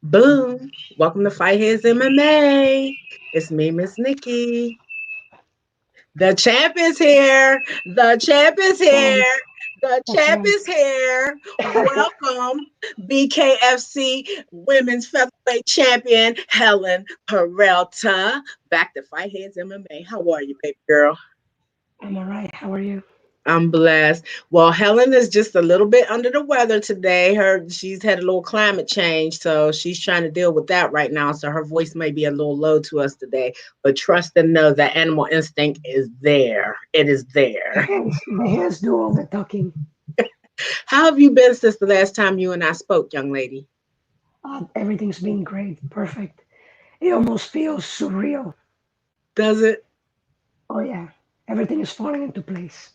Boom. Welcome to Fight Heads MMA. It's me, Miss Nikki. The champ is here. The champ is Um, here. The that's champ right. is here. Welcome, BKFC Women's Featherweight Champion Helen Peralta. Back to Fight Heads MMA. How are you, baby girl? I'm all right. How are you? I'm blessed. Well, Helen is just a little bit under the weather today. She's had a little climate change, so she's trying to deal with that right now. So her voice may be a little low to us today, but trust and know that animal instinct is there. It is there. The hands do all the talking. How have you been since the last time you and I spoke, young lady? Everything's been great, perfect. It almost feels surreal. Does it? Oh yeah, everything is falling into place.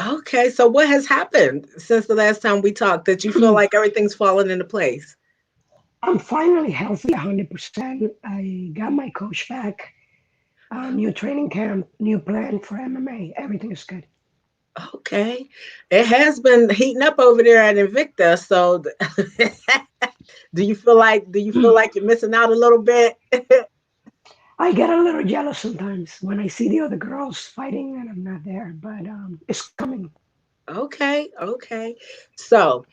Okay, so what has happened since the last time we talked that you feel like everything's fallen into place? I'm finally healthy, 100%. I got my coach back. New training camp, new plan for MMA. Everything is good. Okay. It has been heating up over there at Invicta, so do you feel like you're missing out a little bit? I get a little jealous sometimes when I see the other girls fighting and I'm not there, but it's coming. Okay, okay. So,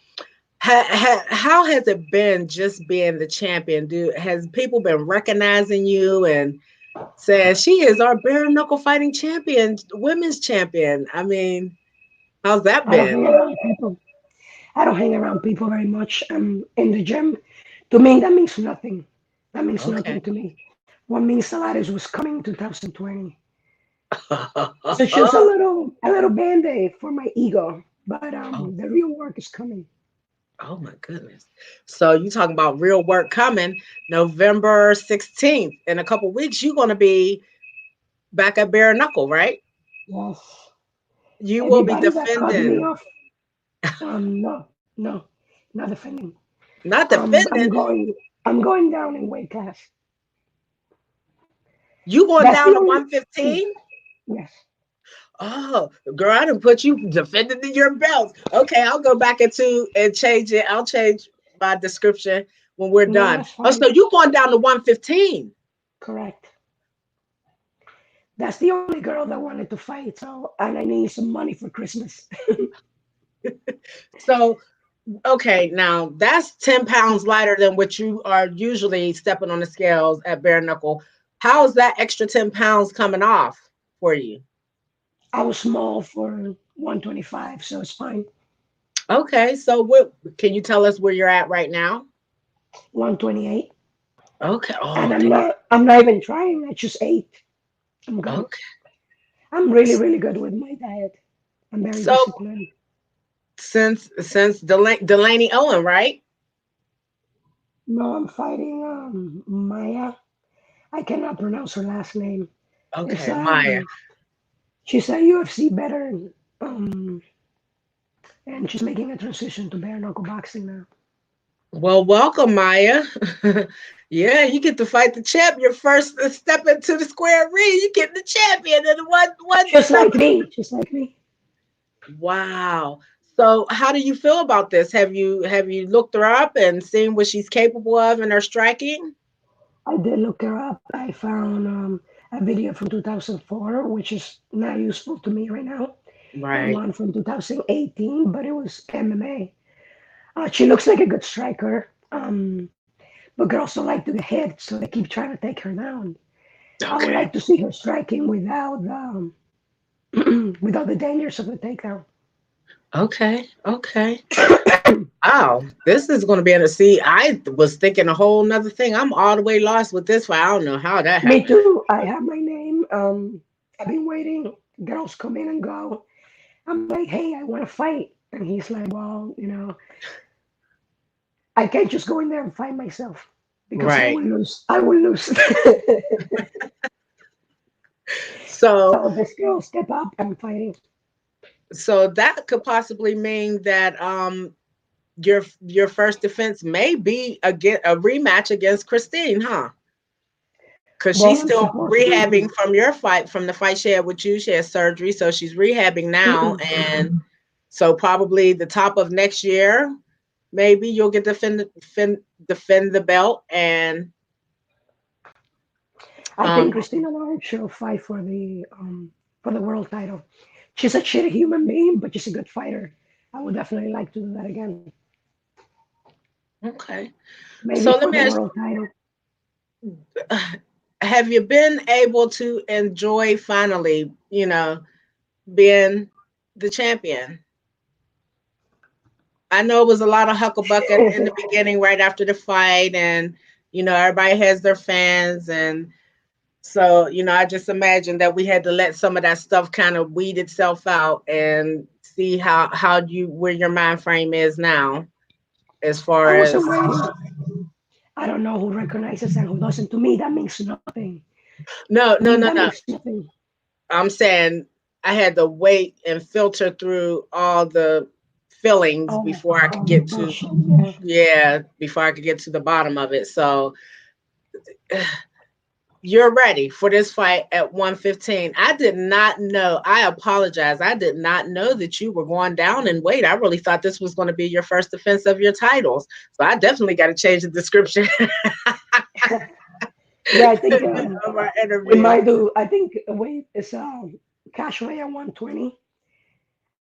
how has it been just being the champion? Has people been recognizing you and saying she is our bare knuckle fighting champion, women's champion? I mean, how's that I don't hang been? around people. I don't hang around people very much. I'm in the gym. To me, that means nothing. That means Okay. nothing to me. What means a lot is what's coming 2020. So it's just a little band-aid for my ego. But Oh, the real work is coming. oh my goodness. So you talking about real work coming November 16th. In a couple weeks, you're gonna be back at bare knuckle, right? Yes. You will be Everybody that cut me defending, off, no, no, not defending. not Um, I'm defending. going, I'm going down in weight class. You going That's down the to only. 115? Yes. Oh, girl, I didn't put you defending in your belt. Okay, I'll go back into and change it. I'll change my description when we're No, done. that's Oh, fine. so you going down to 115. Correct. That's the only girl that wanted to fight. So, and I need some money for Christmas. So, okay, now that's 10 pounds lighter than what you are usually stepping on the scales at bare knuckle. How's that extra 10 pounds coming off for you? I was small for 125, so it's fine. Okay, so what can you tell us where you're at right now? 128. Okay. And Oh, I'm not even trying. I just ate. I'm good. okay. I'm really, really good with my diet. I'm very So disciplined. since Delaney Owen, right? No, I'm fighting Maya. I cannot pronounce her last name. It's Okay, Maya. she's a UFC veteran. Um, and she's making a transition to bare knuckle boxing now. Well, welcome, Maya. Yeah, you get to fight the champ. Your first step into the square ring. You get the champion in one Just step. like me. Just like me. Wow. So how do you feel about this? Have you looked her up and seen what she's capable of in her striking? I did look her up. I found a video from 2004, which is not useful to me right now, and Right. one from 2018, but it was MMA. She looks like a good striker, but girls don't like to get hit, so they keep trying to take her down. I would Okay. like to see her striking without without the dangers of the takedown. Okay. Okay. Wow. This is going to be in a see. I was thinking a whole nother thing. I'm all the way lost with this one. I don't know how that Me happened. too. I have my name. I've been waiting. Girls come in and go. I'm like, hey, I want to fight, and he's like, well, I can't just go in there and fight myself because I Right. will lose. I will lose. So So this girl step up and fighting. so that could possibly mean that your first defense may be a rematch against Christine, huh? Because Well, she's I'm still supposed rehabbing to. from your fight, from the fight she had with you. She had surgery, so she's rehabbing now, Mm-mm. and so probably the top of next year. maybe you'll get defend the belt. And I think Christina Lawrence should fight for the world title. She's a shitty human being, but she's a good fighter. I would definitely like to do that again. okay. Maybe So for let me the ask, world title. have you been able to enjoy finally, being the champion? I know it was a lot of hucklebucket in the beginning, right after the fight, and everybody has their fans, and so I just imagine that we had to let some of that stuff kind of weed itself out and see how you where your mind frame is now, as I far as wasn't waiting. I don't know who recognizes and who doesn't. To me, that means nothing. no, To no, me, no, that no. means nothing. I'm saying I had to wait and filter through all the feelings Oh, before I could oh, get to, bullshit. Yeah. yeah, before I could get to the bottom of it. So you're ready for this fight at 115. I did not know. I apologize. I did not know that you were going down in weight. I really thought this was going to be your first defense of your titles. So I definitely got to change the description Yeah, I think of our we interview. might do. I think weight is cash weight at 120.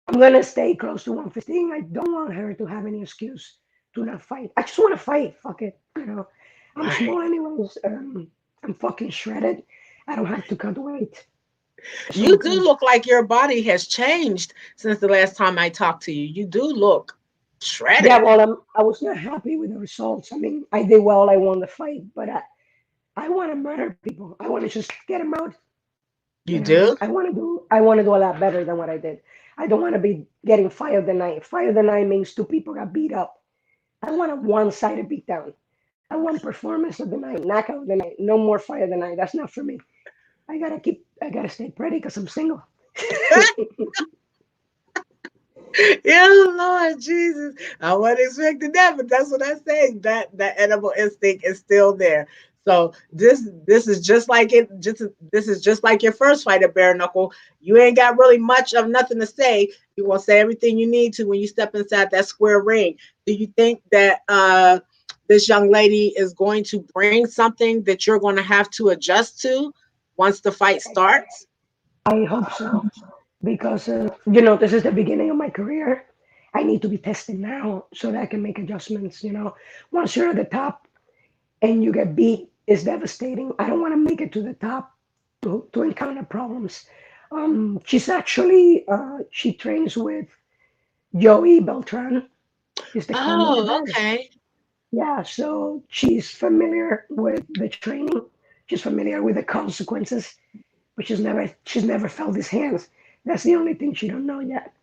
I'm gonna stay close to 115. I don't want her to have any excuse to not fight. I just want to fight. Fuck it. I'm Right. small anyways. I'm fucking shredded. I don't have to cut weight. So I'm You do good. look like your body has changed since the last time I talked to you. You do look Yeah, shredded. well, I was not happy with the results. I mean, I did well. I won the fight, but I want to murder people. I want to just get them out. You do? I want to do a lot better than what I did. I don't want to be getting fight of the night. Fight of the night means two people got beat up. I want a one-sided beatdown. I want performance of the night, knockout of the night. No more fight of the night. That's not for me. I gotta stay pretty because I'm single. Yeah, Lord Jesus. I wasn't expecting that, but that's what I say. That edible instinct is still there. So this is just like it. Just this is just like your first fight at Bare Knuckle. You ain't got really much of nothing to say. You gonna say everything you need to when you step inside that square ring. Do you think that this young lady is going to bring something that you're going to have to adjust to once the fight starts? I hope so because this is the beginning of my career. I need to be tested now so that I can make adjustments. Once you're at the top and you get beat, it's devastating. I don't want to make it to the top to encounter problems. She's actually she trains with Joey Beltran. Is the comedy Oh, guy. okay. Yeah, so she's familiar with the training. She's familiar with the consequences, but she's never felt his hands. That's the only thing she don't know yet.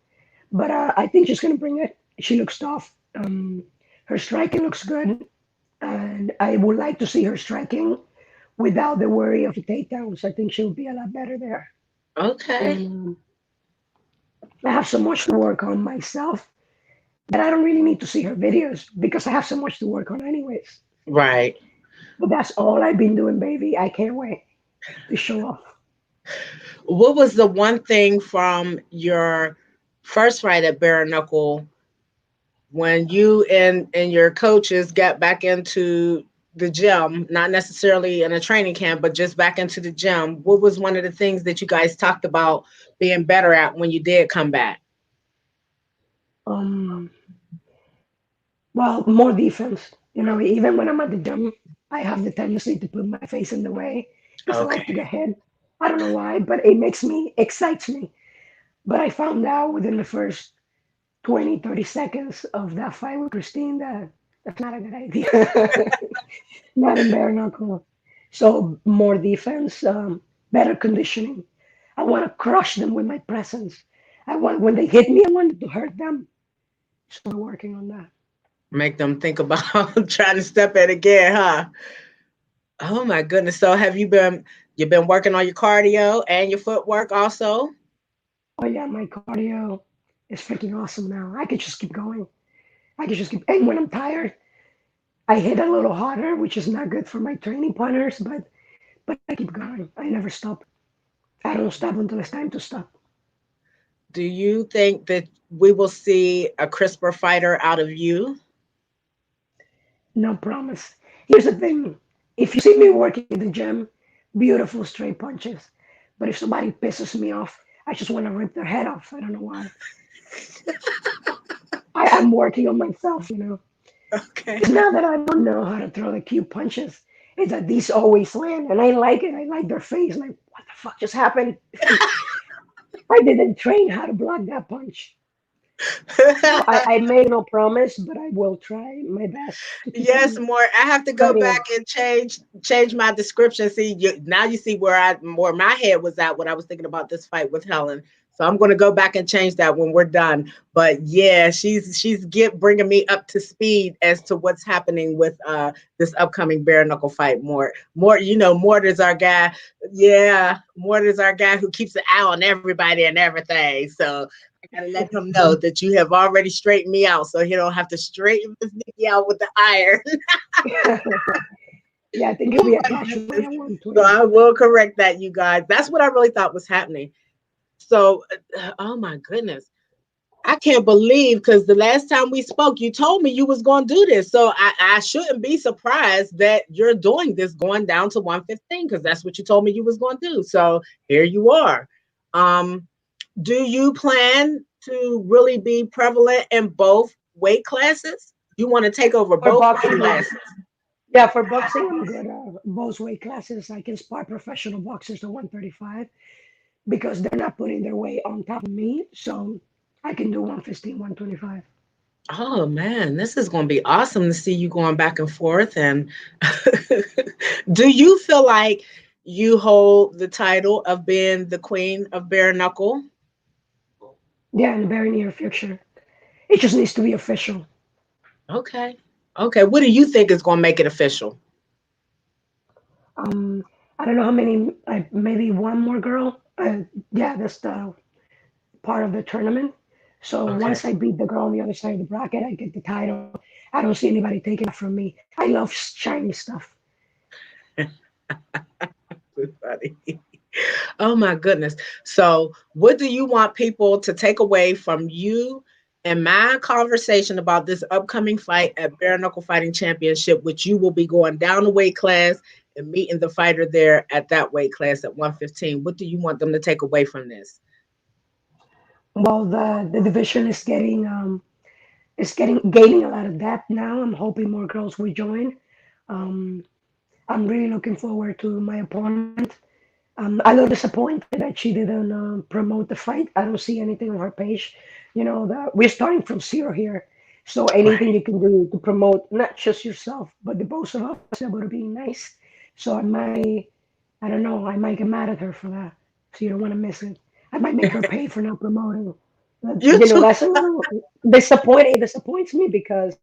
But I think she's gonna bring it. She looks tough. Her striking looks good, and I would like to see her striking without the worry of the takedowns. I think she'll be a lot better there. Okay. And I have so much to work on myself that I don't really need to see her videos because I have so much to work on anyways. Right. But that's all I've been doing, baby. I can't wait to show off. What was the one thing from your first fight at Bare Knuckle when you and your coaches got back into the gym, not necessarily in a training camp, but just back into the gym? What was one of the things that you guys talked about being better at when you did come back? Um, well, more defense. Even when I'm at the gym, I have the tendency to put my face in the way because I like to Okay. get hit. I don't know why, but excites me. But I found out within the first 20, 30 seconds of that fight with Christine that that's not a good idea. Not in bare knuckle. So more defense, better conditioning. I want to crush them with my presence. I want when they hit me, I wanted to hurt them. So we're working on that. Make them think about trying to step in again, huh? Oh my goodness. So have you've been working on your cardio and your footwork also? Oh yeah, my cardio is freaking awesome now. I could just keep going. I could just keep. And when I'm tired, I hit a little harder, which is not good for my training partners. But I keep going. I never stop. I don't stop until it's time to stop. Do you think that we will see a crisper fighter out of you? No promise. Here's the thing. If you see me working in the gym, beautiful straight punches. But if somebody pisses me off, I just want to rip their head off. I don't know why. I'm working on myself, you know. Okay. It's not that I don't know how to throw the cute punches. It's that these always land, and I like it. I like their face. Like, what the fuck just happened? I didn't train how to block that punch. So I made no promise, but I will try my best to keep Yes, on more. I have to go fighting. back and change my description. See, now you see where my head was at when I was thinking about this fight with Helen. So I'm going to go back and change that when we're done. But yeah, she's bringing me up to speed as to what's happening with this upcoming bare knuckle fight. Mort is our guy. Yeah, Mort is our guy who keeps an eye on everybody and everything. So I gotta let him know that you have already straightened me out, so he don't have to straighten Mz NIKKI out with the iron. Yeah, I think it'll Oh be a my casualty goodness! at So 120. I will correct that, you guys. That's what I really thought was happening. So, oh my goodness, I can't believe because the last time we spoke, you told me you was going to do this. So I shouldn't be surprised that you're doing this, going down to 115, because that's what you told me you was going to do. So here you are. Um, do you plan to really be prevalent in both weight classes? You want to take over For both weight boxing, yeah. classes? Yeah, for boxing, I'm good. Both weight classes, I can spar professional boxers to 135 because they're not putting their weight on top of me. So I can do 115, 125. Oh man, this is going to be awesome to see you going back and forth. And do you feel like you hold the title of being the queen of bare knuckle? Yeah, in the very near future. It just needs to be official. Okay. Okay. What do you think is going to make it official? Um, I don't know how many, maybe one more girl. Yeah, that's the part of the tournament. So Okay. once I beat the girl on the other side of the bracket, I get the title. I don't see anybody taking it from me. I love shiny stuff. Funny. Oh my goodness. So, what do you want people to take away from you and my conversation about this upcoming fight at Bare Knuckle Fighting Championship, which you will be going down the weight class and meeting the fighter there at that weight class at 115? What do you want them to take away from this? Well, the division is getting gaining a lot of depth now. I'm hoping more girls will join. Um, I'm really looking forward to my opponent. A little disappointed that she didn't promote the fight. I don't see anything on her page. You know, we're starting from zero here. So anything Right. you can do to promote not just yourself, but the both of us about being nice. So I don't know, I might get mad at her for that. So you don't want to miss it. I might make her pay for not promoting. You You know, too. that's a little disappointing. It disappoints me because,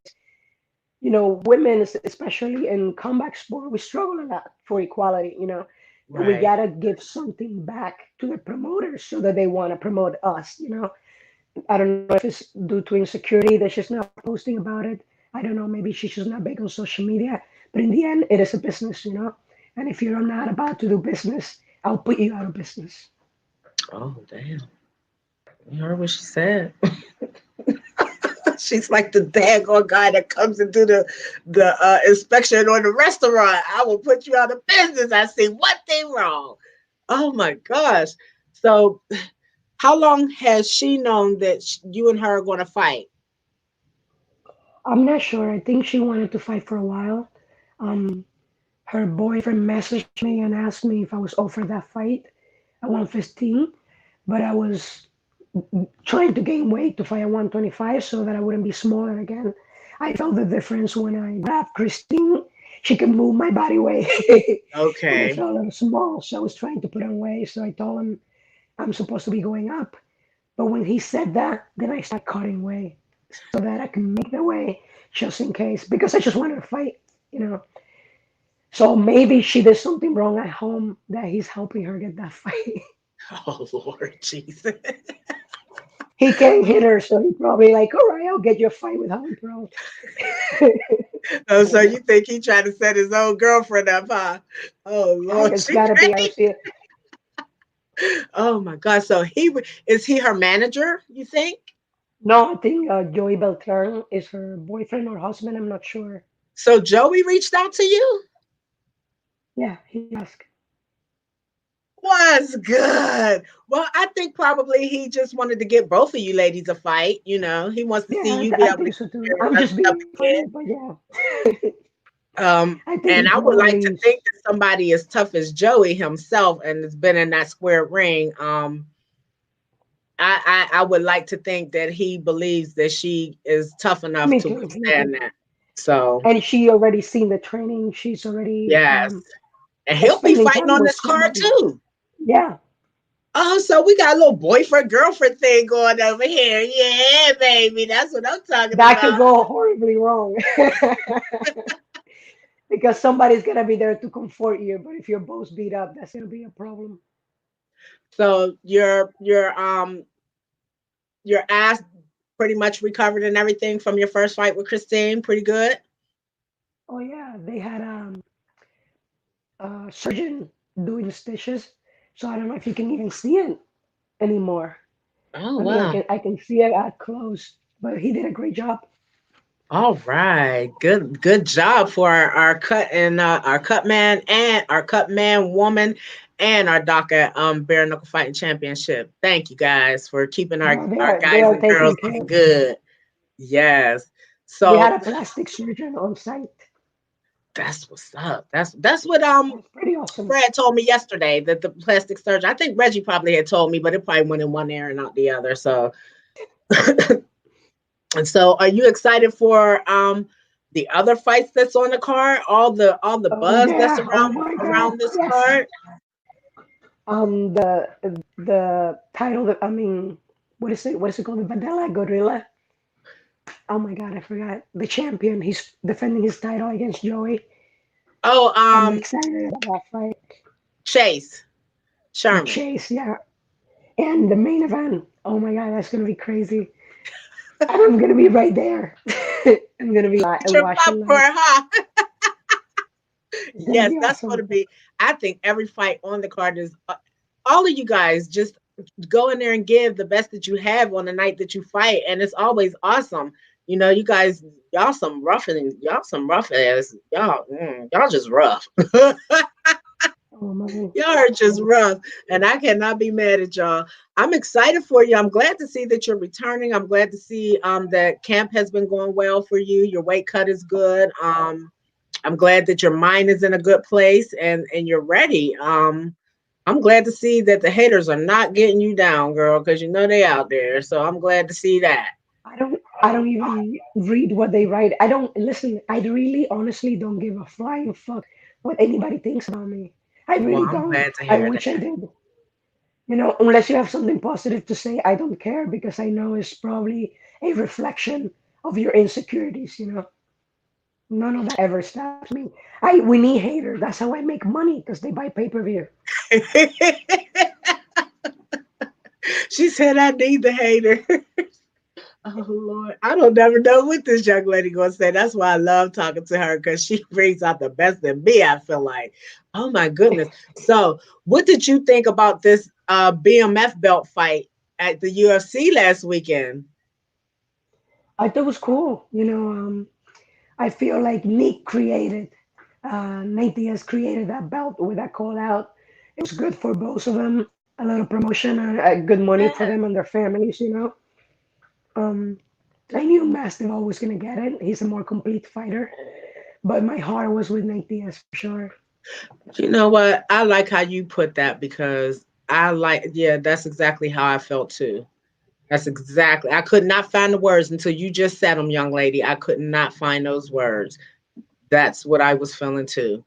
you know, women, especially in combat sport, we struggle a lot for equality, you know, and we Right. gotta give something back to the promoters so that they want to promote us, you know. I don't know if it's due to insecurity that she's not posting about it. I don't know, maybe she's just not big on social media, but in the end, it is a business, you know. And if you're not about to do business, I'll put you out of business. Oh, damn. You heard what she said. She's like the daggone guy that comes and do the inspection on the restaurant. I will put you out of business. I see one thing wrong. Oh my gosh. So, how long has she known that you and her are going to fight? I'm not sure. I think she wanted to fight for a while. Um, Her boyfriend messaged me and asked me if I was offered that fight at 115, but I was trying to gain weight to fight at 125 so that I wouldn't be smaller again. I felt the difference when I grabbed Christine. She could move my body weight, and I Okay. felt a little small, so I was trying to put on weight. So I told him I'm supposed to be going up. But when he said that, then I started cutting weight so that I can make the weight just in case, because I just wanted to fight, you know. So maybe she did something wrong at home that he's helping her get that fight. Oh Lord Jesus. He can't hit her, so he probably like, all right, I'll get you a fight with Helen Pro. Oh, I so don't you know. think he tried to set his own girlfriend up, huh? Oh Lord, It's she gotta be. I don't crazy. see it. Oh my God. So is he her manager, you think? No, I think Joey Beltran is her boyfriend or husband. I'm not sure. So Joey reached out to you? Yeah, he asked. Was good. Well, I think probably he just wanted to get both of you ladies a fight. You know, he wants to see Yeah, you be I able to think so too. compare I'm just yourself being again. funny, but yeah, I think And he I would like to probably. think that somebody as tough as Joey himself and has been in that square ring. I would like to think that he believes that she is tough enough Me to too. Me too. withstand that. So And she already seen the training. She's already yes, and he'll be spending fighting time on with this card somebody. too. Yeah, Oh, so we got a little boyfriend girlfriend thing going over here. Yeah, baby, that's what I'm talking that could about. go horribly wrong because somebody's gonna be there to comfort you. But if you're both beat up, that's gonna be a problem. So your ass pretty much recovered and everything from your first fight with Christine. Pretty good. Oh yeah, they had a surgeon doing stitches, so I don't know if you can even see it anymore. Oh I mean, I wow. can see it at close, but he did a great job. All right. Good job for our cut and our cut man and our cut man woman and our DACA bare knuckle fighting championship. Thank you guys for keeping No, our they guys are and girls taking care. looking good. Yes. They had So a plastic surgeon on site. that's what's up. That's what That's pretty awesome. Fred told me yesterday that the plastic surgeon. I think Reggie probably had told me, but it probably went in one ear and out the other. So and so are you excited for the other fights that's on the card? All the Oh buzz that's yeah! Oh my God! around this Yes. card? The title. I mean, what is it? What is it called? The Vanilla Gorilla. Oh my God! I forgot. The champion. He's defending his title against Joey. Oh, I'm excited about that fight. Chase Sherman. Chase, yeah. And the main event. Oh my God, that's gonna be crazy. I'm gonna be right there. I'm gonna be Get your watching popcorn, live. huh? It's gonna Yes, be that's going awesome. to be. I think every fight on the card is all of you guys just go in there and give the best that you have on the night that you fight, and it's always awesome. You know, you guys, y'all some rough ass, y'all just rough. Oh man. Y'all are just rough, and I cannot be mad at y'all. I'm excited for you. I'm glad to see that you're returning. I'm glad to see that camp has been going well for you. Your weight cut is good. I'm glad that your mind is in a good place and you're ready. I'm glad to see that the haters are not getting you down, girl, because you know they out there. So I'm glad to see that. I don't even read what they write. I don't listen. I really honestly don't give a flying fuck what anybody thinks about me. I Well, really I'm don't. glad to I hear that. wish I did. Unless you have something positive to say, I don't care because I know it's probably a reflection of your insecurities. None of that ever stops me. We need haters. That's how I make money because they buy pay-per-view. She said I need the hater. Oh Lord, I don't never know what this young lady gonna say. That's why I love talking to her because she brings out the best in me. I feel like, oh my goodness. So, what did you think about this BMF belt fight at the UFC last weekend? I thought it was cool. I feel like Nate Diaz created that belt with that call out. It was good for both of them. A lot of promotion and good money for them and their families. Um, I knew Masvidal was gonna get it. He's a more complete fighter, but my heart was with Nate Diaz for sure. You know what? I like how you put that because yeah, that's exactly how I felt too. That's exactly. I could not find the words until you just said them, young lady. I could not find those words. That's what I was feeling too.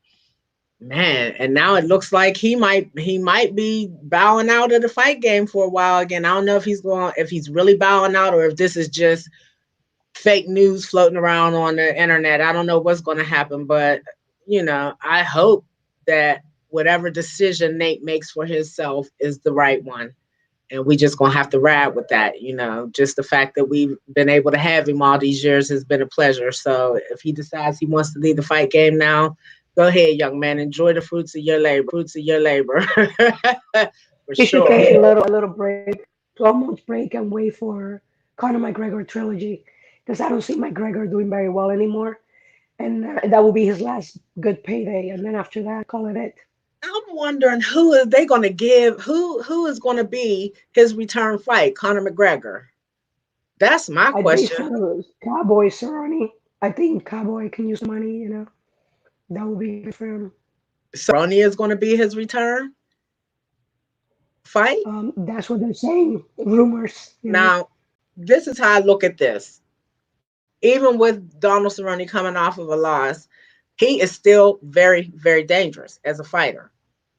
Man, and now it looks like he might be bowing out of the fight game for a while again. I don't know if he's really bowing out or if this is just fake news floating around on the internet. I don't know what's going to happen, but I hope that whatever decision Nate makes for himself is the right one. And we just gonna have to ride with that. Just the fact that we've been able to have him all these years has been a pleasure. So if he decides he wants to leave the fight game now, go ahead, young man. Enjoy the fruits of your labor. For He should sure. take a little break, 12 months break, and wait for Conor McGregor trilogy because I don't see McGregor doing very well anymore. and that will be his last good payday. And then after that, call it it. I'm wondering who is they going to give who is going to be his return fight, Conor McGregor. That's my I think question. so. Cowboy Cerrone. I think Cowboy can use the money. That would be good for him. Cerrone is going to be his return fight. That's what they're saying. Rumors. Now, this is how I look at this. Even with Donald Cerrone coming off of a loss, he is still very, very dangerous as a fighter.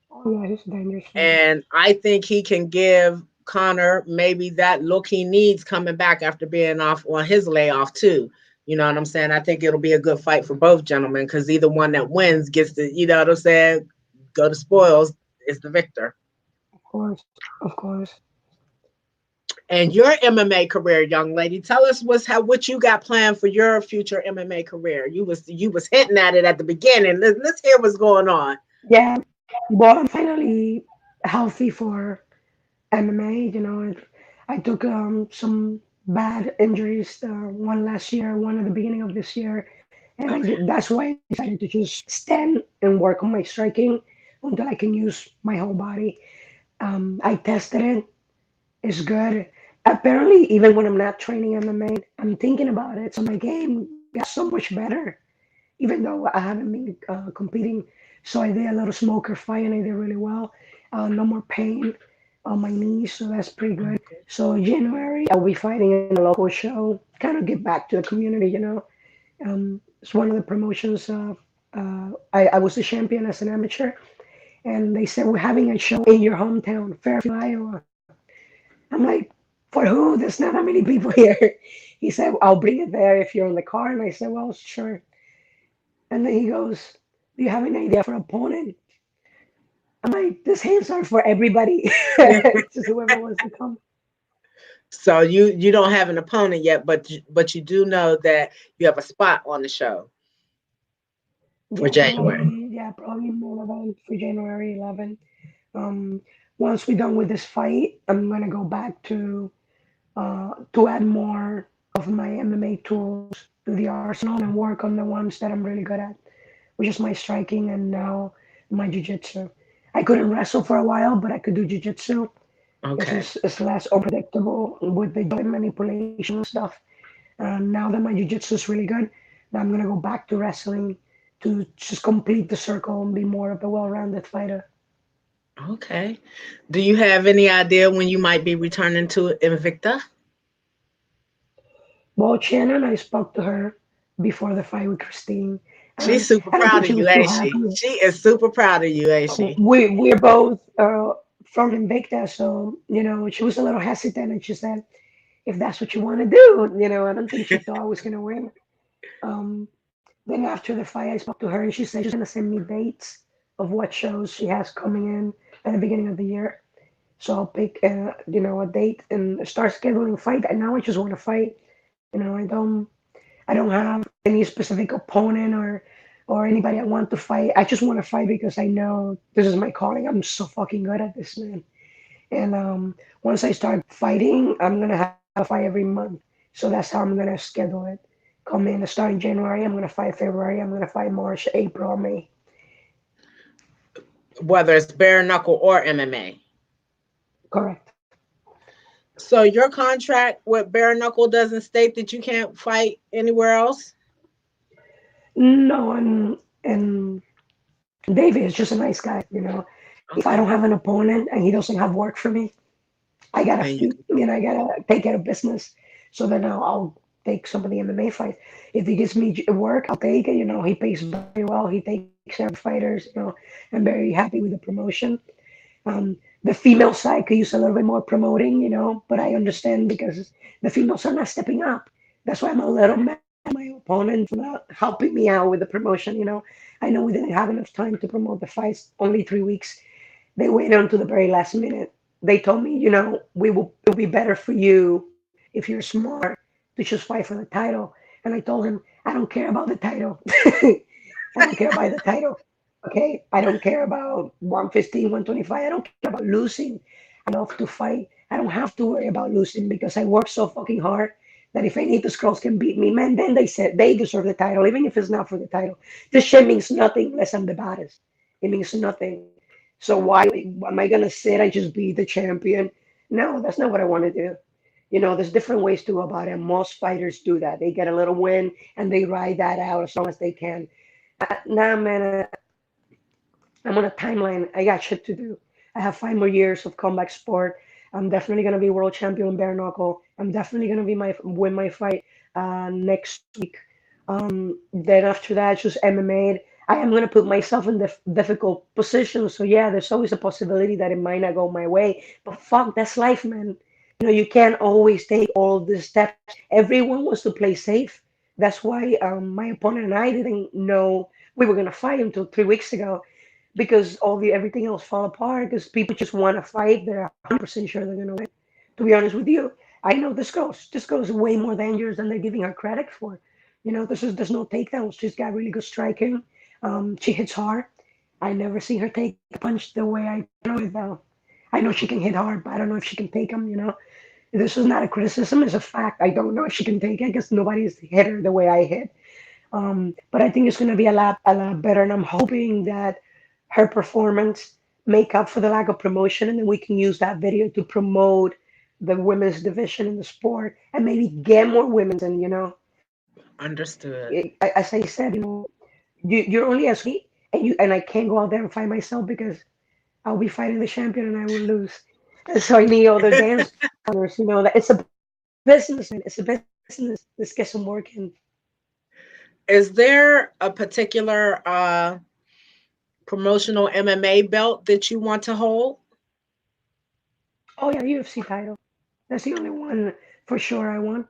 Oh yeah, he's a dangerous fighter. And I think he can give Connor maybe that look he needs coming back after being off on his layoff too. You know what I'm saying? I think it'll be a good fight for both gentlemen because either one that wins gets to, you know what I'm saying, go to spoils is the victor. Of course, of course. And your MMA career, young lady, tell us what you got planned for your future MMA career. You was hinting at it at the beginning. Let's hear what's going on. Yeah, well, I'm finally healthy for MMA. I took some bad injuries. One last year, one at the beginning of this year, and Okay. that's why I decided to just stand and work on my striking until I can use my whole body. I tested it. It's good. Apparently, even when I'm not training MMA, I'm thinking about it. So my game got so much better, even though I haven't been competing. So I did a little smoker fight and I did really well. No more pain on my knees, so that's pretty good. So in January, I'll be fighting in a local show, kind of give back to the community. It's one of the promotions. I was the champion as an amateur, and they said we're having a show in your hometown, Fairfield, Iowa. I'm like, for who? There's not that many people here. He said, I'll bring it there if you're in the car. And I said, well, sure. And then he goes, do you have an idea for opponent? I'm like, these hands are for everybody. Just whoever wants to come. So you don't have an opponent yet, but you do know that you have a spot on the show for January. Probably main event for January 11th. Um, Once we're done with this fight, I'm gonna go back to add more of my MMA tools to the arsenal and work on the ones that I'm really good at, which is my striking and now my jiu-jitsu. I couldn't wrestle for a while, but I could do jiu-jitsu. Okay. It's less unpredictable with the joint manipulation and stuff. Now that my jiu-jitsu is really good, now I'm gonna go back to wrestling to just complete the circle and be more of a well-rounded fighter. Okay. Do you have any idea when you might be returning to Invicta? Well, Shannon, I spoke to her before the fight with Christine. She's super I don't proud think of she you, was too ain't she? happy. She is super proud of you, ain't she? We're both from Invicta, so she was a little hesitant, and she said, "If that's what you want to do, I don't think she thought I was gonna win." Um, then after the fight, I spoke to her, and she said she's gonna send me dates of what shows she has coming in at the beginning of the year. So I'll pick, a date and start scheduling fight. And now I just want to fight. I don't have any specific opponent or anybody I want to fight. I just want to fight because I know this is my calling. I'm so fucking good at this, man. And once I start fighting, I'm gonna have a fight every month. So that's how I'm gonna schedule it. Come in, start in January. I'm gonna fight February. I'm gonna fight March, April, May. Whether it's bare knuckle or MMA. Correct. So your contract with bare knuckle doesn't state that you can't fight anywhere else? No, and David is just a nice guy. If I don't Okay. have an opponent and he doesn't have work for me, I gotta And you feed, I gotta take care of business. So then I'll take some of the MMA fights. If he gives me work, I'll take it. He pays very well. He takes care of fighters. I'm very happy with the promotion. The female side could use a little bit more promoting, but I understand because the females are not stepping up. That's why I'm a little mad at my opponent for not helping me out with the promotion. I know we didn't have enough time to promote the fights, only 3 weeks. They waited until the very last minute. They told me, it'll be better for you if you're smart to just fight for the title. And I told him, I don't care about the title. I don't care about the title. Okay. I don't care about 115, 125. I don't care about losing. I love to fight. I don't have to worry about losing because I work so fucking hard that if any of those girls can beat me, man, then they said they deserve the title, even if it's not for the title. This shit means nothing unless I'm the baddest. It means nothing. So why am I gonna sit and just be the champion? No, that's not what I want to do. There's different ways to go about it. Most fighters do that. They get a little win and they ride that out as long as they can. Nah, man, I'm on a timeline. I got shit to do. I have 5 more years of comeback sport. I'm definitely gonna be world champion bare knuckle. I'm definitely gonna be win my fight next week. Then after that, just MMA. I am gonna put myself in the difficult position. So yeah, there's always a possibility that it might not go my way. But fuck, that's life, man. You can't always take all the steps. Everyone wants to play safe. That's why my opponent and I didn't know we were gonna fight until 3 weeks ago because all the everything else fall apart because people just want to fight. They're 100% sure they're gonna win. To be honest with you, I know this girl's way more dangerous than they're giving her credit for. There's no takedowns. She's got really good striking. She hits hard. I never see her take a punch the way I know it though. I know she can hit hard, but I don't know if she can take them. This is not a criticism; it's a fact. I don't know if she can take it because nobody's hit her the way I hit. But I think it's going to be a lot better, and I'm hoping that her performance make up for the lack of promotion, and then we can use that video to promote the women's division in the sport and maybe get more women. And Understood. as I said, you're only as me, and I can't go out there and fight myself because I'll be fighting the champion and I will lose. And so I need other dance partners. That it's a business, man. It's a business. Let's get some work in. Is there a particular promotional MMA belt that you want to hold? Oh yeah, UFC title. That's the only one for sure I want.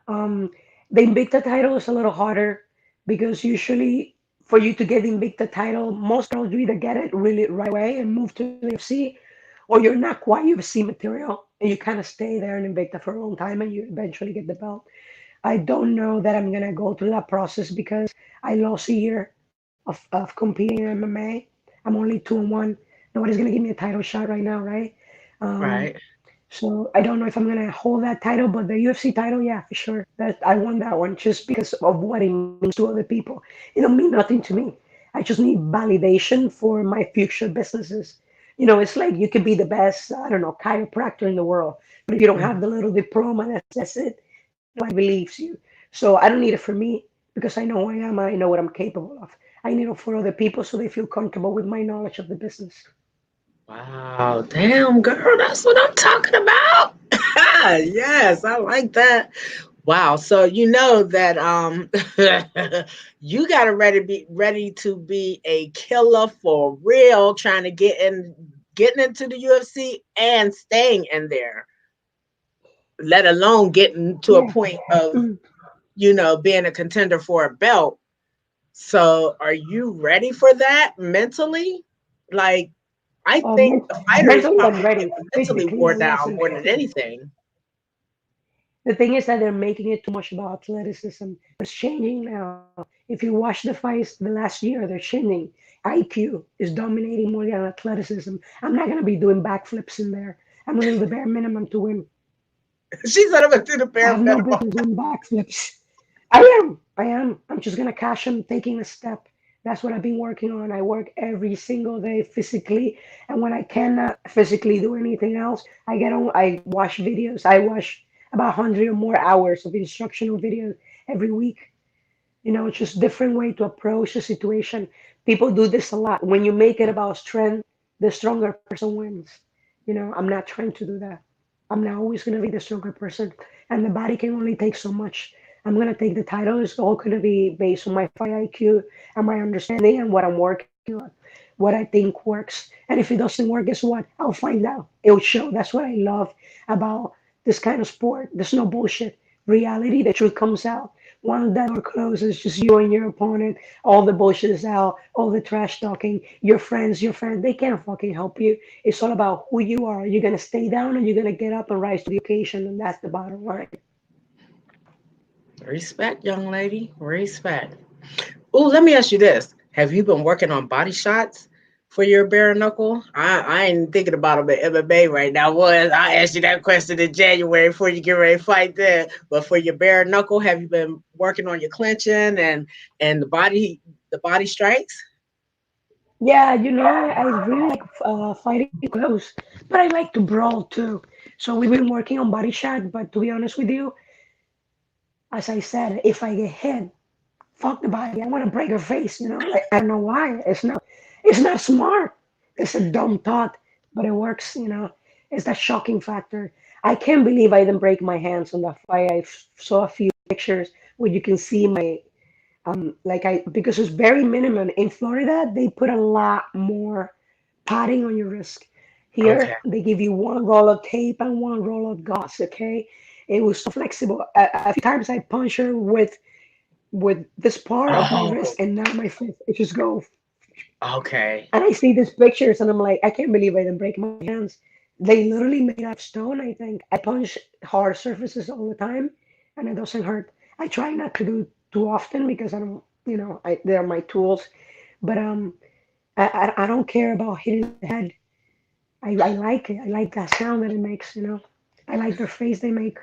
Um, the Invicta title is a little harder because usually for you to get the Invicta title, most girls you either get it really right away and move to the UFC, or you're not quite UFC material and you kind of stay there in Invicta for a long time and you eventually get the belt. I don't know that I'm gonna go through that process because I lost a year of competing in MMA. I'm only 2-1. Nobody's gonna give me a title shot right now, right? Um, Right. so I don't know if I'm gonna hold that title, but the UFC title, yeah, for sure. That I won that one just because of what it means to other people. It don't mean nothing to me. I just need validation for my future businesses. It's like you could be the best, I don't know, chiropractor in the world, but if you don't have Mhm. the little diploma, that's it. Nobody believes you. So I don't need it for me because I know who I am. I know what I'm capable of. I need it for other people so they feel comfortable with my knowledge of the business. Wow, damn girl, that's what I'm talking about. Yes, I like that. Wow, so you know that you gotta ready to be a killer for real, trying to getting into the UFC and staying in there, let alone getting to a Yeah. point of Mm. being a contender for a belt. So are you ready for that mentally? Like, I think the fighters Mentally, I'm probably ready. get mentally Physically, wore I down wasn't. more than anything. The thing is that they're making it too much about athleticism. It's changing now. If you watch the fights the last year, they're changing. IQ is dominating more than athleticism. I'm not going to be doing backflips in there. I'm going to do the bare minimum to win. She said I'm gonna do the I bare have no minimum. business doing backflips. I am. I am. I'm just going to cash them taking a step. That's what I've been working on. I work every single day physically. And when I cannot physically do anything else, I get on, I watch videos. I watch about 100 or more hours of instructional videos every week. It's just different way to approach the situation. People do this a lot. When you make it about strength, the stronger person wins. I'm not trying to do that. I'm not always going to be the stronger person, and the body can only take so much. I'm going to take the title. It's all going to be based on my fight IQ and my understanding and what I'm working on, what I think works. And if it doesn't work, guess what? I'll find out. It'll show. That's what I love about this kind of sport. There's no bullshit. Reality, the truth comes out. Once that door closes, just you and your opponent, all the bullshit is out, all the trash talking, your friends, they can't fucking help you. It's all about who you are. You're gonna stay down and you're gonna get up and rise to the occasion, and that's the bottom line. Respect, young lady. Respect. Oh, let me ask you this. Have you been working on body shots? for your bare knuckle? I ain't thinking about them at MMA right now. Was I asked you that question in January before you get ready to fight there? But for your bare knuckle, have you been working on your clenching and the body strikes? Yeah, I really like fighting close, but I like to brawl too. So we've been working on body shot, but to be honest with you, as I said, if I get hit, fuck the body. I want to break her face. Like I don't know why. It's not smart. It's a dumb thought, but it works. It's that shocking factor. I can't believe I didn't break my hands on that fight. saw a few pictures where you can see my like I because it's very minimum in Florida. They put a lot more padding on your wrist. Okay. Here they give you one roll of tape and one roll of gauze. Okay, it was so flexible. A few times I punched her with this part of my Oh, wrist and now my fist. It just go. okay. And I see these pictures and I'm like, I can't believe I didn't break my hands. They literally made out of stone, I think. I punch hard surfaces all the time and it doesn't hurt. I try not to do too often because I don't, they're my tools. But I don't care about hitting the head. I like it. I like that sound that it makes. I like the face they make.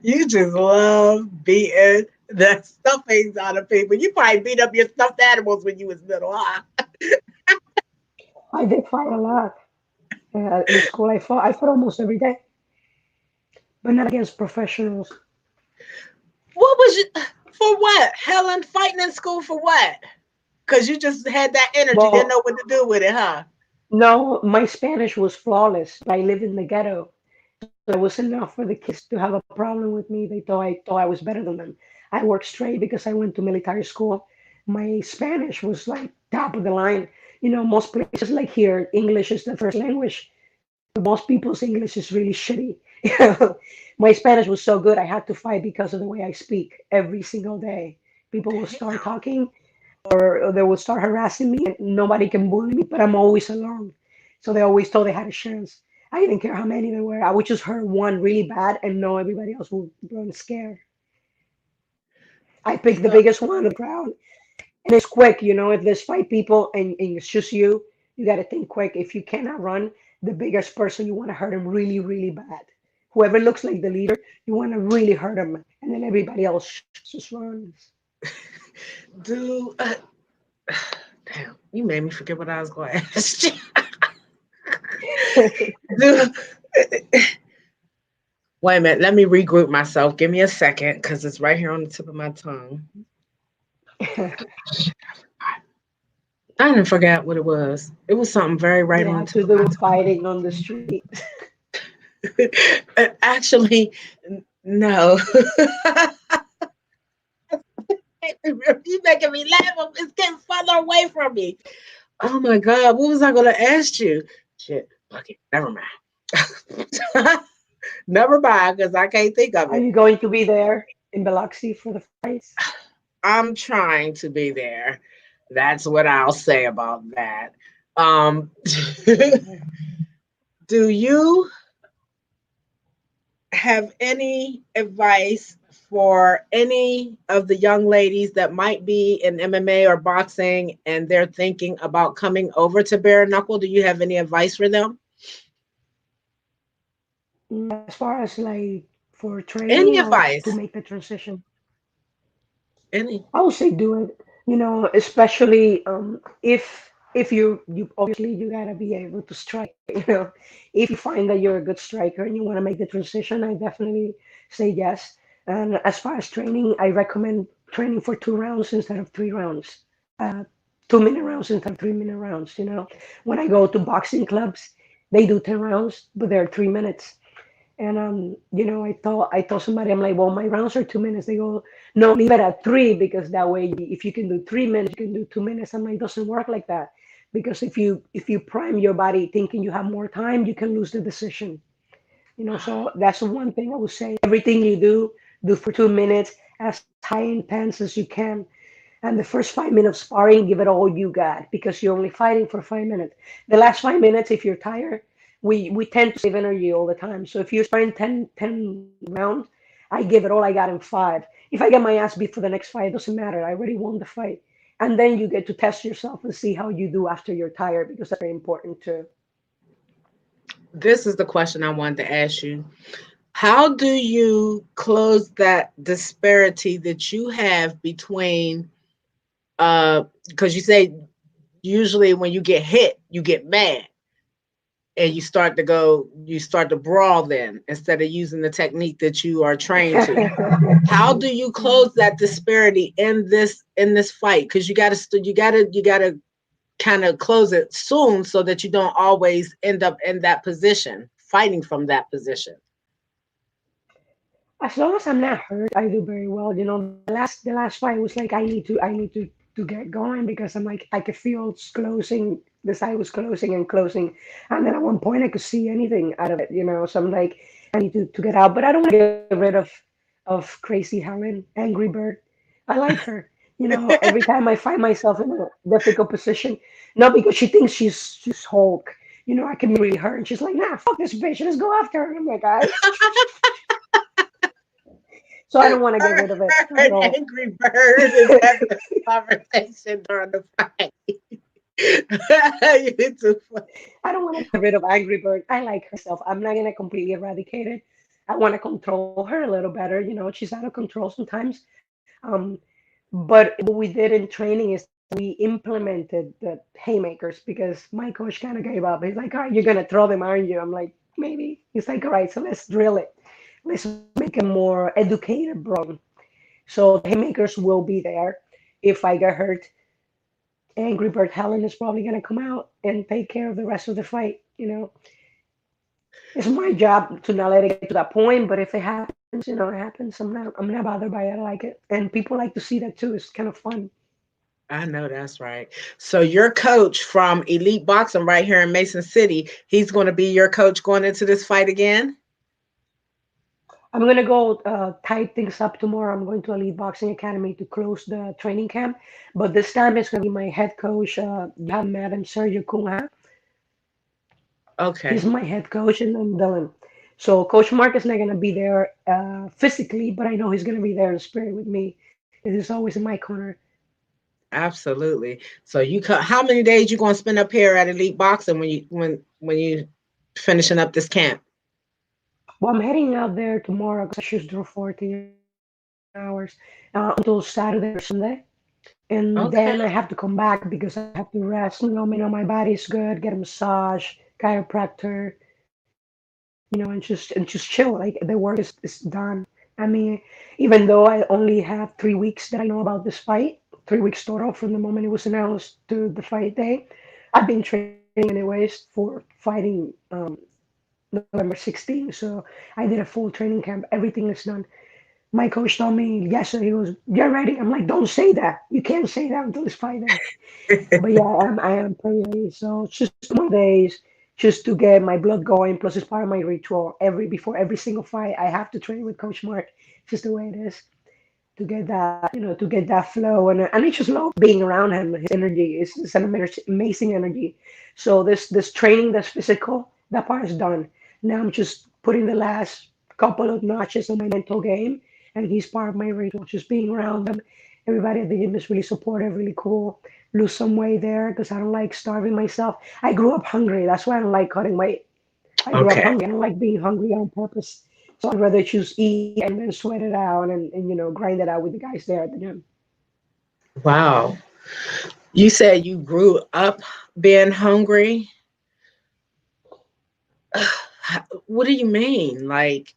You just love beating the stuffings out of people. You probably beat up your stuffed animals when you was little, huh? I did fight a lot. In school, I fought almost every day, but not against professionals. What was you for what? Helen fighting in school for what? Because you just had that energy, didn't Well, know what to do with it, huh? no, my Spanish was flawless. I lived in the ghetto, so it was enough for the kids to have a problem with me. They thought I was better than them. I worked straight because I went to military school. My Spanish was like top of the line. Most places like here, English is the first language. Most people's English is really shitty. My Spanish was so good, I had to fight because of the way I speak every single day. People will start talking or they will start harassing me and nobody can bully me, but I'm always alone. So they always thought they had a chance. I didn't care how many there were. I would just hurt one really bad and know everybody else would run scared. I picked the So, biggest one in the crowd. And it's quick, if there's five people and it's just you got to think quick. If you cannot run, the biggest person, you want to hurt him really, really bad. Whoever looks like the leader, you want to really hurt him. And then everybody else just runs. do damn, you made me forget what I was going to ask you. Do, wait a minute, let me regroup myself. Give me a second because it's right here on the tip of my tongue. I didn't forget what it was. It was something very right It on the had tip to of do my with fighting on the street. tongue. Actually, no. You making me laugh. It's getting further away from me. Oh my God, what was I going to ask you? Shit, fuck it. Never mind. Never mind, because I can't think of Are it. you going to be there in Biloxi for the fights? I'm trying to be there. That's what I'll say about that. Um, do you have any advice for any of the young ladies that might be in MMA or boxing and they're thinking about coming over to bare knuckle? Do you have any advice for them? As far as like for Any training or to advice? make the transition, Any? I would say do it. Especially if you obviously you gotta be able to strike. If you find that you're a good striker and you want to make the transition, I definitely say yes. And as far as training, I recommend training for 2 rounds instead of 3 rounds. 2-minute rounds instead of 3-minute rounds. When I go to boxing clubs, they do 10 rounds, but they're 3 minutes. And I told somebody, I'm like, well, my rounds are 2 minutes. They go, no, leave it at three because that way, if you can do 3 minutes, you can do 2 minutes. I'm like, it doesn't work like that because if you prime your body thinking you have more time, you can lose the decision. So that's one thing I would say. Everything you do for 2 minutes as high intense as you can. And the first 5 minutes sparring, give it all you got because you're only fighting for 5 minutes. The last 5 minutes, if you're tired, we tend to save energy all the time. So if you're sparring 10 rounds, I give it all I got in five. If I get my ass beat for the next fight, it doesn't matter. I already won the fight. And then you get to test yourself and see how you do after you're tired, because that's very important too. This is the question I wanted to ask you. How do you close that disparity that you have between because you say usually when you get hit, you get mad and you start to brawl then instead of using the technique that you are trained to. How do you close that disparity in this fight? Because you gotta kind of close it soon so that you don't always end up in that position, fighting from that position. As long as I'm not hurt, I do very well. The last fight was like I need to get going, because I'm like I could feel it's closing. The side was closing and closing, and then at one point I could see anything out of it. So I'm like I need to get out, but I don't want to get rid of crazy Helen, angry bird. I like her. Every time I find myself in a difficult position, not because she thinks she's Hulk. I can be really hurt, and she's like, nah, fuck this bitch, let's go after her. And I'm like, all right. So I don't want to get rid of it at Bird, all. angry bird is having a conversation during the fight. You too funny. I don't want to get rid of Angry Bird. I like her myself. I'm not gonna completely eradicate it. I want to control her a little better. She's out of control sometimes. Um, but what we did in training is we implemented the haymakers, because my coach kind of gave up. He's like, "All right, you're gonna throw them, aren't you?" I'm like, "Maybe." He's like, "All right, so let's drill it. Let's make a more educated brawl." So the haymakers will be there. If I get hurt, Angry Bird Helen is probably gonna come out and take care of the rest of the fight. It's my job to not let it get to that point. But if it happens, it happens. I'm not bothered by it. I like it, and people like to see that too. It's kind of fun. I know that's right. So your coach from Elite Boxing right here in Mason City, he's going to be your coach going into this fight again. I'm gonna go type things up tomorrow. I'm going to Elite Boxing Academy to close the training camp, but this time it's gonna be my head coach. You have met him, Sergio Cunha. He's Okay. my head coach, and I'm Dylan. So Coach Mark is not gonna be there physically, but I know he's gonna be there in spirit with me. He's always in my corner. Absolutely. So how many days you going to spend up here at Elite Boxing when you finishing up this camp? Well, I'm heading out there tomorrow because I just drove 14 hours until Saturday or Sunday. And then I Okay. have to come back because I have to rest. My body's good, get a massage, chiropractor, and just chill. Like the work is done. I mean, even though I only have 3 weeks that I know about this fight, 3 weeks total from the moment it was announced to the fight day, I've been training anyways for fighting November 16th. So I did a full training camp. Everything is done. My coach told me yesterday, he goes, "You're ready." I'm like, "Don't say that. You can't say that until it's fight day." But yeah, I am pretty ready. So it's just 2 more days just to get my blood going. Plus, it's part of my ritual. Before every single fight, I have to train with Coach Mark. It's just the way it is, to get that flow. And I just love being around him. His energy is an amazing energy. So this training, that's physical, that part is done. Now I'm just putting the last couple of notches on my mental game, and he's part of my ritual. Just being around him. Everybody at the gym is really supportive, really cool. Lose some weight there because I don't like starving myself. I grew up hungry. That's why I don't like cutting weight. I grew up Okay. hungry. I don't like being hungry on purpose. So I'd rather choose eat and then sweat it out and grind it out with the guys there at the gym. Wow. You said you grew up being hungry. What do you mean? Like,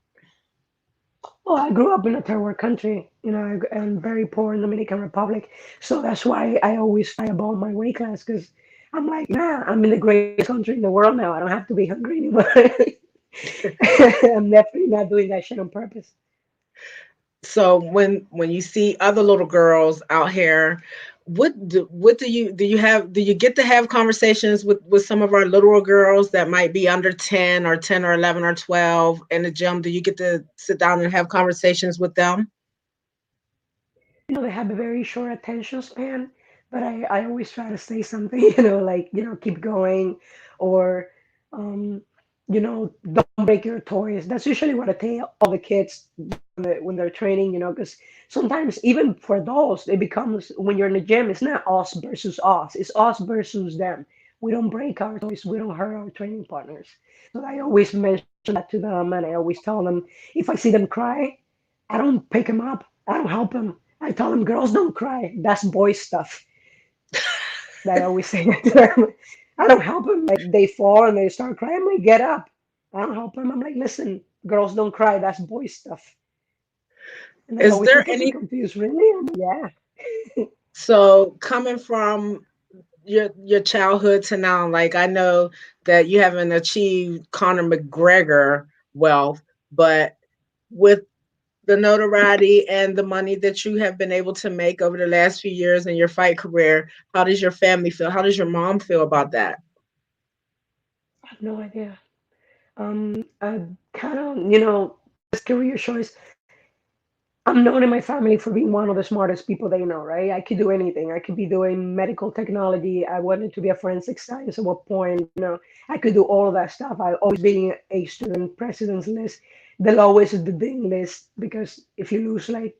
Well, I grew up in a third world country. I'm very poor in Dominican Republic. So that's why I always fight above my weight class, because I'm like, nah, I'm in the greatest country in the world now. I don't have to be hungry anymore. I'm definitely not doing that shit on purpose. so when you see other little girls out here, do you get to have conversations with some of our little girls that might be under 10 or 10 or 11 or 12 in the gym? Do you get to sit down and have conversations with them? They have a very short attention span, but I always try to say something, like, keep going, or, don't break your toys. That's usually what I tell all the kids. when they're training, because sometimes even for adults, it becomes when you're in the gym, it's not us versus us, it's us versus them. We don't break our toys, we don't hurt our training partners. So I always mention that to them, and I always tell them if I see them cry, I don't pick them up, I don't help them. I tell them, girls don't cry, that's boy stuff. I always say that to them. I don't help them. Like they fall and they start crying, I'm like, get up. I don't help them. I'm like, listen, girls don't cry, that's boy stuff. And they Is always there look at me any, confused. Really? I'm like, yeah. so coming from your childhood to now, like I know that you haven't achieved Conor McGregor wealth, but with the notoriety and the money that you have been able to make over the last few years in your fight career, how does your family feel? How does your mom feel about that? I have no idea. I kind of, this career choice, I'm known in my family for being one of the smartest people they know, right? I could do anything. I could be doing medical technology. I wanted to be a forensic science at one point. I could do all of that stuff. I always being a student, president's list. The lowest is the dean list because if you lose, like,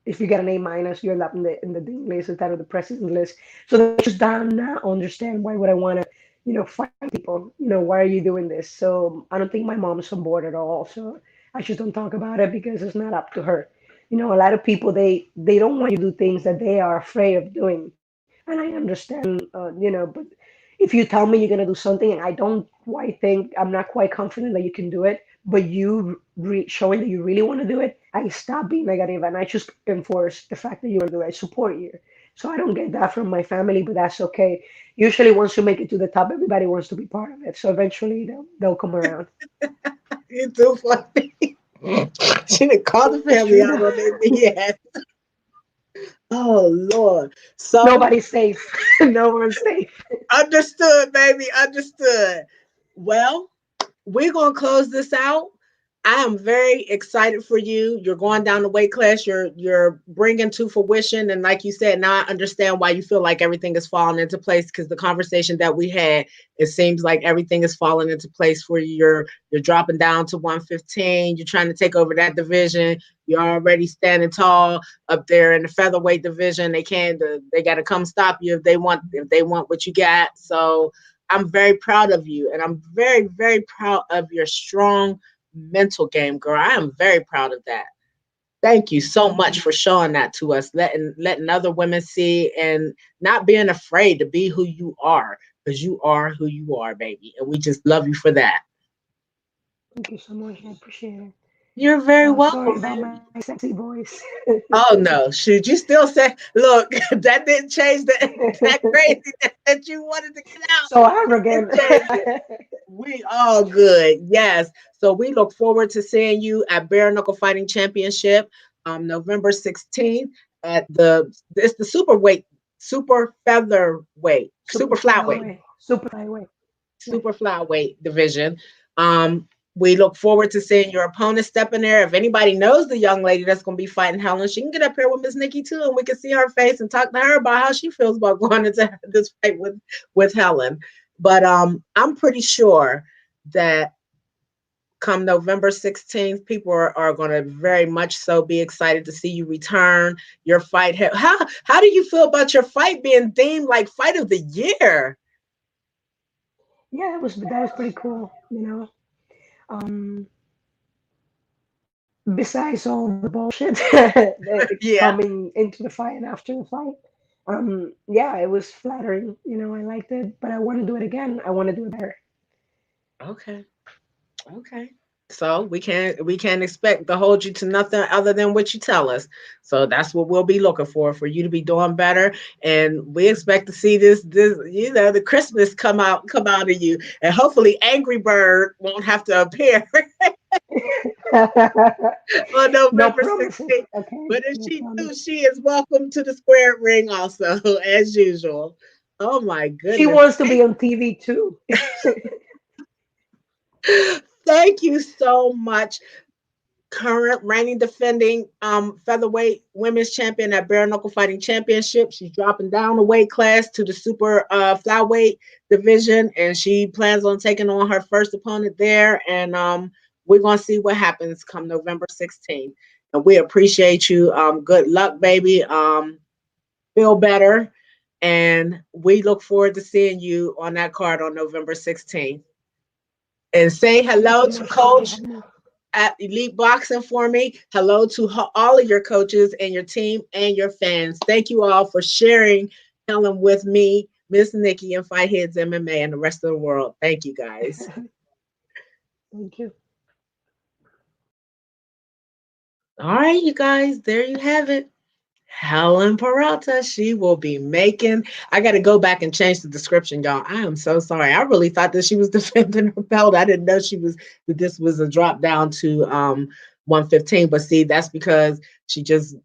if you get an A minus, you're up in the dean list instead of the president list. So they just don't now understand why would I want to, fight people. Why are you doing this? So I don't think my mom's on board at all. So I just don't talk about it because it's not up to her. A lot of people they don't want you to do things that they are afraid of doing, and I understand. But if you tell me you're gonna do something and I don't quite think I'm not quite confident that you can do it, but you showing that you really want to do it, I stop being negative and I just enforce the fact that you want to do it. I support you. So I don't get that from my family, but that's okay. Usually, once you make it to the top, everybody wants to be part of it. So eventually, they'll come around. You too funny. She didn't call the It's family true out though. on their BS. Oh Lord. So Nobody's safe. No one's safe. understood, baby. Understood. Well, we're gonna close this out. I am very excited for you. You're going down the weight class. You're bringing to fruition, and like you said, now I understand why you feel like everything is falling into place. Because the conversation that we had, it seems like everything is falling into place for you. You're dropping down to 115. You're trying to take over that division. You're already standing tall up there in the featherweight division. They can't. They got to come stop you if they want what you got. So I'm very proud of you, and I'm very, very proud of your strong mental game, girl. I am very proud of that. Thank you so Thank much you. for showing that to us, letting other women see, and not being afraid to be who you are, because you are who you are, baby, and we just love you for that. Thank you so much. I appreciate it. You're very Sorry welcome. about my sexy voice. Oh no, should you still say, look, that didn't change that crazy that you wanted to get out. So It arrogant. changed it. We all good. Yes. So we look forward to seeing you at Bare Knuckle Fighting Championship, November 16th at it's the super featherweight, super Super flyweight, flyweight. Super flyweight. Yeah. super flyweight division. We look forward to seeing your opponent step in there. If anybody knows the young lady that's going to be fighting Helen, she can get up here with Mz NIKKI too, and we can see her face and talk to her about how she feels about going into this fight with Helen. But I'm pretty sure that come November 16th, people are going to very much so be excited to see you return. Your fight. How do you feel about your fight being deemed like fight of the year? Yeah, that was pretty cool. Um, Besides all the bullshit that Yeah. coming into the fight and after the fight, yeah, it was flattering. I liked it, but I want to do it again. I want to do it better. Okay. Okay. So we can't expect to hold you to nothing other than what you tell us. So that's what we'll be looking for you to be doing better. And we expect to see this the Christmas come out of you. And hopefully Angry Bird won't have to appear on No November promises. 16th. Okay, But if no she do, promise. she is welcome to the square ring also, as usual. Oh my She goodness. wants to be on TV too. Thank you so much, current reigning defending featherweight women's champion at Bare Knuckle Fighting Championship. She's dropping down a weight class to the super flyweight division, and she plans on taking on her first opponent there. And we're gonna see what happens come November 16th. We appreciate you. Good luck, baby. Feel better. And we look forward to seeing you on that card on November 16th. And say Thank hello you to much for Coach having me. at Elite Boxing for me. Hello to all of your coaches and your team and your fans. Thank you all for sharing Helen with me, Miss Nikki, and Fight Heads MMA and the rest of the world. Thank you, guys. Thank you. All right, you guys, there you have it. Helen Peralta, she will be making. I got to go back and change the description, y'all. I am so sorry. I really thought that she was defending her belt. I didn't know she was. That this was a drop down to 115. But see, that's because she just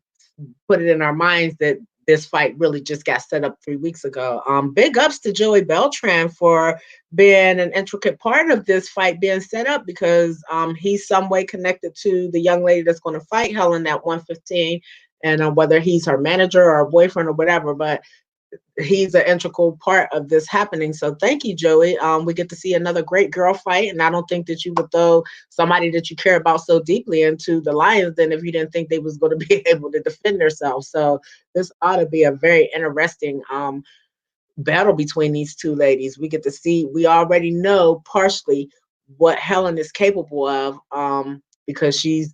put it in our minds that this fight really just got set up 3 weeks ago. Big ups to Joey Beltran for being an intricate part of this fight being set up because he's some way connected to the young lady that's going to fight Helen at 115, and whether he's her manager or boyfriend or whatever, but he's an integral part of this happening. So thank you, Joey. We get to see another great girl fight, and I don't think that you would throw somebody that you care about so deeply into the Lions than if you didn't think they was going to be able to defend themselves. So this ought to be a very interesting battle between these two ladies. We get to see, we already know partially what Helen is capable of because she's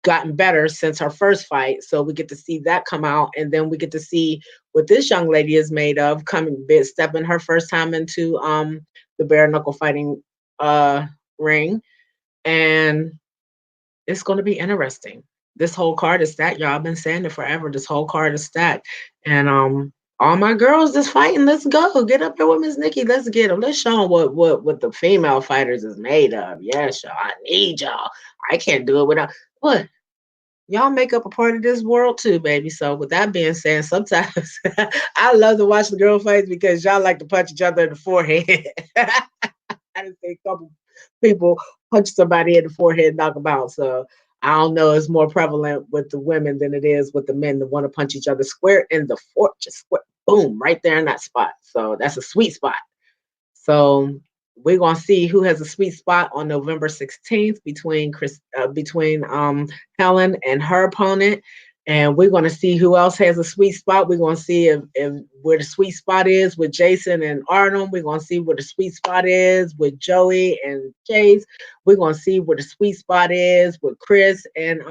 gotten better since her first fight. So we get to see that come out, and then we get to see what this young lady is made of, stepping her first time into the bare knuckle fighting ring. And it's going to be interesting. This whole card is stacked, y'all. I've been saying it forever. This whole card is stacked. And all my girls that's fighting, let's go. Get up there with Mz Nikki. Let's get them. Let's show them what the female fighters is made of. Yes, y'all. I need y'all. I can't do it without what? Y'all make up a part of this world too, baby. So with that being said, sometimes I love to watch the girl fights because y'all like to punch each other in the forehead. I just see a couple people punch somebody in the forehead, knock them out. So I don't know, it's more prevalent with the women than it is with the men that want to punch each other square in the fore, just square, boom, right there in that spot. So that's a sweet spot. So we're gonna see who has a sweet spot on November 16th between Helen and her opponent. And we're gonna see who else has a sweet spot. We're gonna see if where the sweet spot is with Jason and Arnold. We're gonna see where the sweet spot is with Joey and Chase. We're gonna see where the sweet spot is with Chris and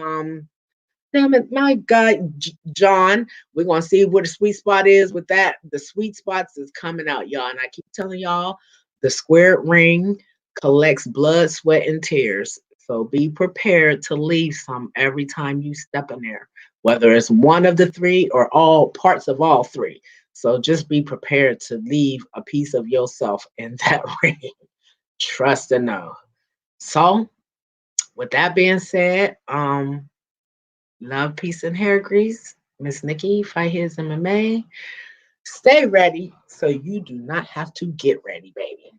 damn it, my God, John. We're gonna see where the sweet spot is with that. The sweet spots is coming out, y'all. And I keep telling y'all, the squared ring collects blood, sweat, and tears. So be prepared to leave some every time you step in there, whether it's one of the three or all parts of all three. So just be prepared to leave a piece of yourself in that ring. Trust and know. So with that being said, love, peace, and hair grease. Miss Nikki, Fight His MMA. Stay ready so you do not have to get ready, baby.